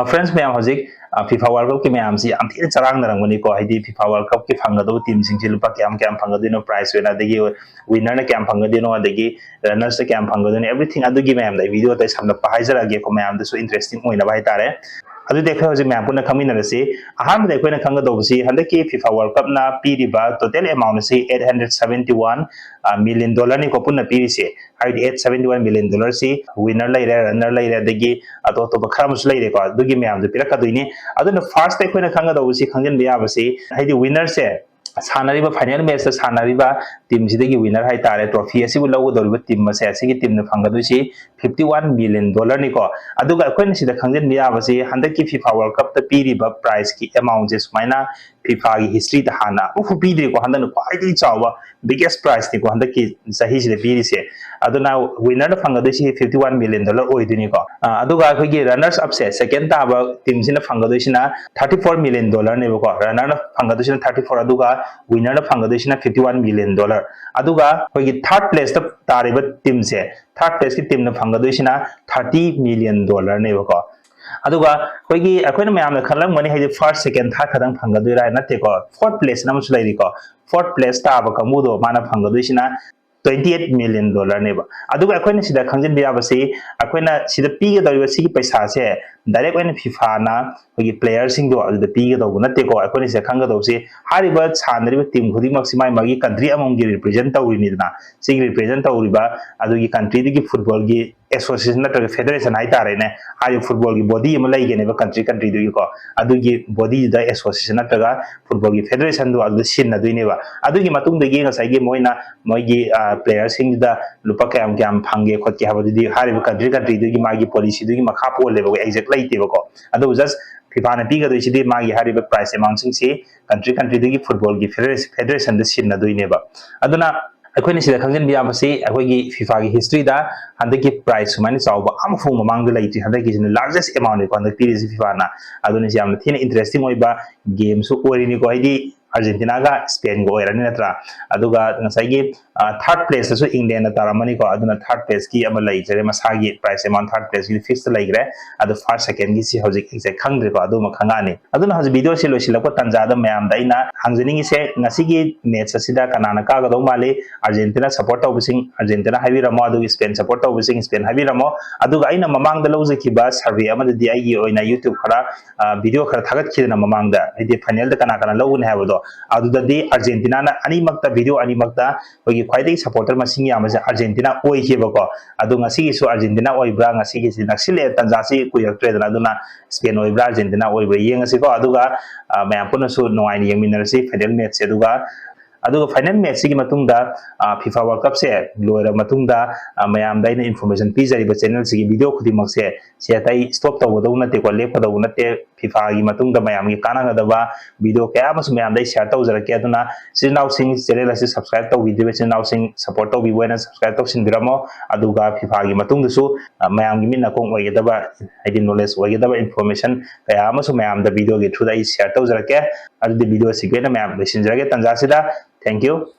Friends मैम हजिक FIFA World Cup की मैम सी am thina charang narangani ko haidi FIFA World Cup ki phangado team sing si lupa kyam phangado prize wena degi winner na kyam phangado adegi runners na kyam phangado everything adugi ma'am da video ta samna pa haijara ge ko ma'am da so interesting oina bai tare adu dekha hojik ma'am puna khamina rasi aham de koina khangado si handaki FIFA World Cup na piriba total amount si 871 million dollar ni ko punna piri se haidi 871 million dollar si winner laire runner laire degi ato to kharamus laire ko adugi ma'am da piraka duini aduna first day koina khangado si khangjen biya basi haidi winner se सानरीबा final match सानरीबा team सिदगी winner है तारे trophy असिबु लौगदोरिबा team मसे असिगी team न फंगदुसी 51 million dollar निको अदुगा अखोइन सिदा खंगजन बियाबसी हंदकी FIFA world cup त पीरिबा प्राइस की अमाउंट से सुमाइना फीफा की हिस्ट्री त हाना उफु पीदे को हंदन क्वाइटली चावा बिगेस्ट प्राइस निको हंदकी सही सिदा पीरिसे अदुना विनर न फंगदुसी 51 मिलियन डॉलर ओइदुनी को अदुगा अखोगी रनर्स अप से सेकंड ताबा टीम सिना फंगदुसिना 34 मिलियन डॉलर ने को रनर न फंगदुसिना 34 अदुगा winner फंगदुसिना 51 मिलियन डॉलर अदुगा होगी थर्ड प्लेस त तारिबा टीम से थर्ड प्लेस की टीम न फंगदुसिना 30 मिलियन डॉलर ने को अदुगा होगी अखोइन मैम खलम मनी है फर्स्ट सेकंड थर्ड खदं फंगदुरा नते को फोर्थ प्लेस नमस लैरि को फोर्थ प्लेस ताब कमुदो माना फंगदुसिना 28 मिलियन डॉलर ने अदुगा अखोइन सिदा खंजन बियाबसी अखोइना सिदा पीगे दरिबा सिगी पैसा से डायरेक्ट ओइन फीफा ना होगी प्लेयर सिंग दो अदुदा पीगे दो नते को अखोइन से खंग दो से हारिबा सानरिबा टीम खुदी मक्सिमाई मागी कंट्री अमंग गी रिप्रेजेंट तौरिनी दना सिगी रिप्रेजेंट तौरिबा अदुगी कंट्री दिगी फुटबॉल गी एसोसिएशन नत्र फेडरेशन हाई तारे ने हारि फुटबॉल की बॉडी अम लैगेने कंट्री कंट्री दुगी को अदुगी बॉडी द एसोसिएशन नत्रगा फुटबॉल की फेडरेशन दो अदु सिन दुइनेबा अदुगी मतुंग दगी ngसाइगी Moina मोइगी player Singh the लुपा कयम कयम fungi खोट के हाबदि हारिबा कंट्री कंट्री दुगी मागी पॉलिसी दुगी मखा पोलेबो एक्जेक्ट लैतेबको अदु जस्ट फीफा ने पीगा दुइसिदि मागी हारिबा प्राइस अमाउंट सिंग सी कंट्री कंट्री दुगी फुटबॉल की फेडरेशन द सिन दुइनेबा अदुना अखोइन सिदा खंजन बियाबसी अखोइगी फीफा की हिस्ट्री दा हंदकी प्राइस सुमाइनि चावबा अमफु ममांग लैति हंदकी जिन लार्जेस्ट अमाउंट को हंदक पीरिसि फीफा ना अदुनि सियाम थिन इंटरेस्टिंग ओइबा गेम सु ओरिनि को हाइदि अर्जेंटीना का स्पेन को ओरनि नत्रा अदुगा ngसाइगी थर्ड प्लेस सु इंग्लैंड तारामनि को अदुना थर्ड प्लेस की अम लैजरे मसागी प्राइस अमाउंट थर्ड प्लेस की फिक्स लैग्रे अदु फर्स्ट सेकंड की सी हजिक एक्जेक्ट खंग्रे को अदु मखंगानि अदुना हजि वीडियो से लोसिलको तंजादा मयाम दैना हांजनिंग से ngasiगी मैच असिदा कनाना कागदौ माले अर्जेंटीना सपोर्ट तौबसिंग अर्जेंटीना हाइबिरमो अदु स्पेन सपोर्ट तौबसिंग स्पेन हाइबिरमो अदुगा आइना ममांगदा लौजखिबा सर्वे अमदि आइगी ओइना यूट्यूब खरा वीडियो खरा थागतखिदना ममांगदा हाइदि फाइनल द कना कना लौगने हाबदो अदुददी अर्जेंटीना ना अनिमक्ता वीडियो अनिमक्ता होगी ख्वाइदगी सपोर्टर मसिंग यामसे अर्जेंटीना ओइखिबको अदु ngasiगी सु अर्जेंटीना ओइब्रा ngasiगी सि नक्सिले तंजासी कुयक्ट्रेदना अदुना स्पेन ओइब्रा अर्जेंटीना ओइब्रा येंगसिको अदुगा मयाम पुनसु नोआइनि येंमिनरसि फाइनल मैच से अदुगा फाइनल मैच की मतुंगदा फीफा वर्ल्ड कप से लोयर मतुंगदा मयाम दाइना इन्फॉर्मेशन पीजरिबा चैनल से वीडियो खुदिमक से ताई स्टॉप तौबदौ नते को लेपदौ नते फीफा की मतुंगदा मयाम की कानागदबा वीडियो कया मसु मयाम दाइ शेयर तौजरके अदुना सिनाउ सिंग चैनल असे सब्सक्राइब तौबिदिबे सिनाउ सिंग सपोर्ट तौबिबोना सब्सक्राइब तौसिनबिरमो अदुगा फीफा की मतुंगदसु मयाम की मिना कोंग ओइगदबा हाइदि नॉलेज ओइगदबा इन्फॉर्मेशन कया मसु मयाम द वीडियो की थ्रू दाइ शेयर तौजरके अदुदि वीडियो सिगेना मयाम लेसिनजरगे तंजासिदा Thank you.